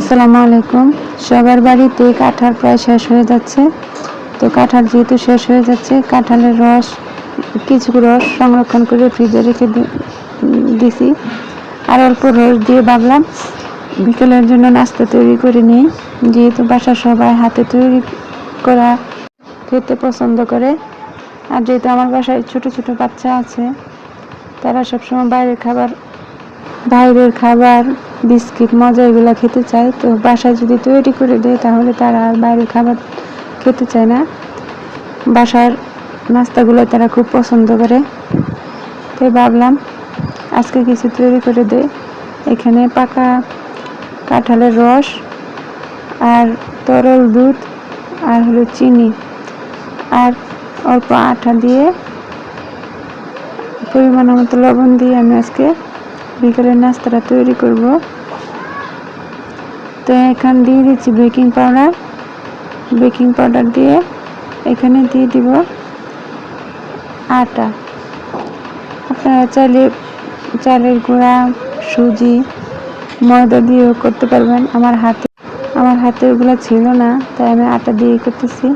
আসসালামু আলাইকুম। সবার বাড়িতে কাঁঠাল প্রায় শেষ হয়ে যাচ্ছে। তো কাঁঠাল যেহেতু শেষ হয়ে যাচ্ছে, কাঁঠালের রস কিছু রস সংরক্ষণ করে ফ্রিজে রেখে দিছি। আর অল্প রস দিয়ে ভাবলাম বিকেলের জন্য নাস্তা তৈরি করে নিই। যেহেতু বাসার সবাই হাতে তৈরি করা খেতে পছন্দ করে, আর যেহেতু আমার বাসায় ছোট ছোট বাচ্চা আছে, তারা সবসময় বাইরের খাবার বিস্কিট মজা এগুলো খেতে চায়। তো বাসায় যদি তৈরি করে দেয় তাহলে তারা আর বাইরের খাবার খেতে চায় না, বাসার নাস্তাগুলো তারা খুব পছন্দ করে। তো ভাবলাম আজকে কিছু তৈরি করে দেয়। এখানে পাকা কাঁঠালের রস আর তরল দুধ আর হলো চিনি আর অল্প আটা দিয়ে পরিমাণ মতো লবণ দিয়ে আমি আজকে বিকেলের নাস্তাটা তৈরি করব। তো এখানে দিয়ে দিচ্ছি বেকিং পাউডার দিয়ে এখানে দিয়ে দিব আটা। আপনারা চাইলে চালের গুঁড়া, সুজি, ময়দা দিয়েও করতে পারবেন। আমার হাতে ওগুলো ছিল না, তাই আমি আটা দিয়ে করতেছি।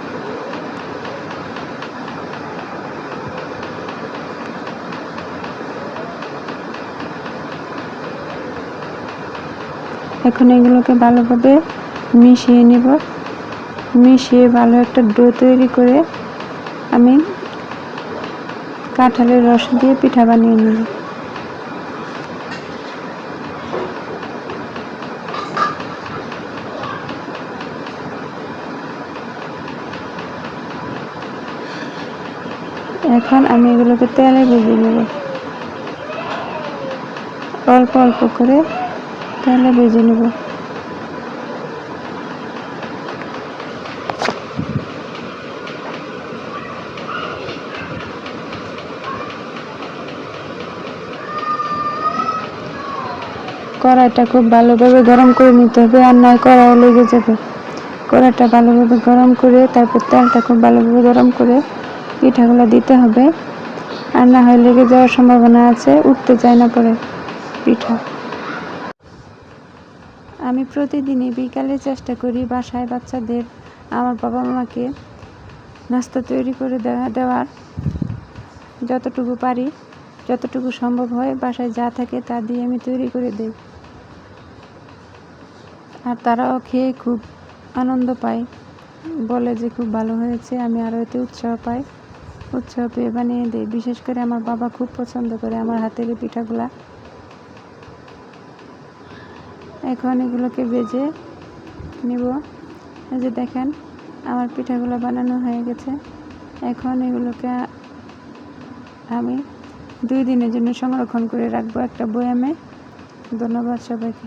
এখন এগুলোকে ভালোভাবে মিশিয়ে নিব। মিশিয়ে ভালো একটা ডো তৈরি করে আমি কাঁঠালের রস দিয়ে পিঠা বানিয়ে নিব। এখন আমি এগুলোকে তেলে ভেজে নেব, অল্প অল্প করে তেলে ভেজে নেব। কড়াইটা খুব ভালোভাবে গরম করে নিতে হবে, আর নয় কড়াই লেগে যাবে। কড়াইটা ভালোভাবে গরম করে তারপর তেলটা খুব ভালোভাবে গরম করে পিঠাগুলো দিতে হবে, আর না হয় লেগে যাওয়ার সম্ভাবনা আছে, উঠতে চায় না পরে পিঠা। আমি প্রতিদিনই বিকালে চেষ্টা করি বাসায় বাচ্চাদের, আমার বাবা মাকে নাস্তা তৈরি করে দেওয়ার। যতটুকু পারি, যতটুকু সম্ভব হয় বাসায় যা থাকে তা দিয়ে আমি তৈরি করে দিই। আর তারাও খেয়ে খুব আনন্দ পায়, বলে যে খুব ভালো হয়েছে। আমি আরও এতে উৎসাহ পেয়ে বানিয়ে দিই। বিশেষ করে আমার বাবা খুব পছন্দ করে আমার হাতের এই পিঠাগুলা। এখন এগুলোকে ভেজে নিব। এই যে দেখেন আমার পিঠাগুলো বানানো হয়ে গেছে। এখন এগুলোকে আমি 2 দিনের জন্য সংরক্ষণ করে রাখবো একটা বয়ামে। ধন্যবাদ সবাইকে।